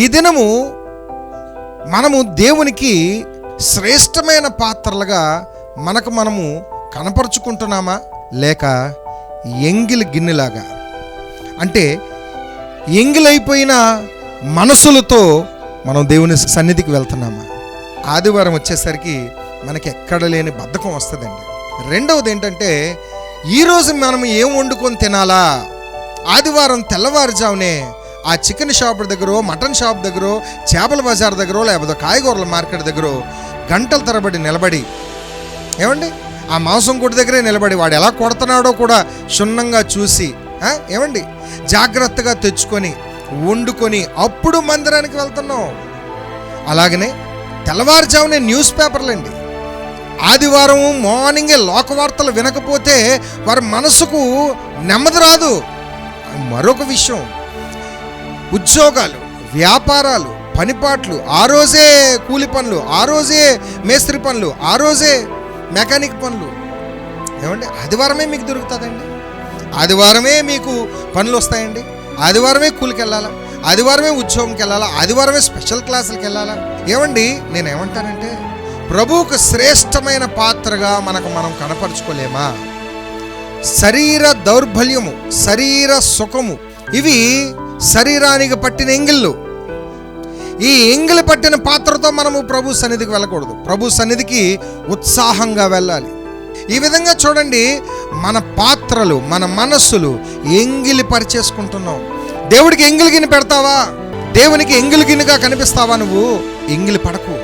ఈ దినము మనము దేవునికి శ్రేష్టమైన పాత్రలుగా మనము కనపరుచుకుంటున్నామా, లేక ఎంగిలి గిన్నెలాగా, అంటే ఎంగిలైపోయిన మనసులతో మనం దేవుని సన్నిధికి వెళ్తున్నామా? ఆదివారం వచ్చేసరికి మనకి ఎక్కడ లేని బద్ధకం వస్తుందండి. రెండవది ఏంటంటే, ఈరోజు మనం ఏం వండుకొని తినాలా? ఆదివారం తెల్లవారుజామునే ఆ చికెన్ షాప్ దగ్గర, మటన్ షాప్ దగ్గర, చేపల బజార్ దగ్గర, లేకపోతే కాయగూరల మార్కెట్ దగ్గర గంటల తరబడి నిలబడి, ఏమండి ఆ మాంసం కొట్టు దగ్గరే నిలబడి వాడు ఎలా కొడుతున్నాడో కూడా క్షుణ్ణంగా చూసి, ఏమండి జాగ్రత్తగా తెచ్చుకొని వండుకొని అప్పుడు మందిరానికి వెళ్తున్నాం. అలాగనే తెల్లవారుజామునే న్యూస్ పేపర్లండి. ఆదివారం మార్నింగే లోకవార్తలు వినకపోతే వారి మనసుకు నెమ్మది రాదు. మరొక విషయం, ఉద్యోగాలు, వ్యాపారాలు, పనిపాట్లు, ఆ రోజే కూలి పనులు, ఆ రోజే మేస్త్రి పనులు, ఆ రోజే మెకానిక్ పనులు. ఏమండి ఆదివారమే మీకు దొరుకుతుందండి, ఆదివారమే మీకు పనులు వస్తాయండి, ఆదివారమే కూలికి వెళ్ళాలా, ఆదివారమే ఉద్యోగంకి వెళ్ళాలా, ఆదివారమే స్పెషల్ క్లాసులకి వెళ్ళాలా? ఏమండి నేనేమంటానంటే, ప్రభువుకు శ్రేష్టమైన పాత్రగా మనం కనపరుచుకోలేమా? శరీర దౌర్బల్యము, శరీర సుఖము, ఇవి శరీరానికి పట్టిన ఎంగిళ్ళు. ఈ ఎంగిలి పట్టిన పాత్రతో మనము ప్రభు సన్నిధికి వెళ్ళకూడదు. ప్రభు సన్నిధికి ఉత్సాహంగా వెళ్ళాలి. ఈ విధంగా చూడండి, మన పాత్రలు, మన మనస్సులు ఎంగిలి పరిచేసుకుంటున్నాం. దేవుడికి ఎంగిలి గిన్నె పెడతావా? దేవునికి ఎంగిలి గిన్నెగా కనిపిస్తావా? నువ్వు ఎంగిలి పడకు.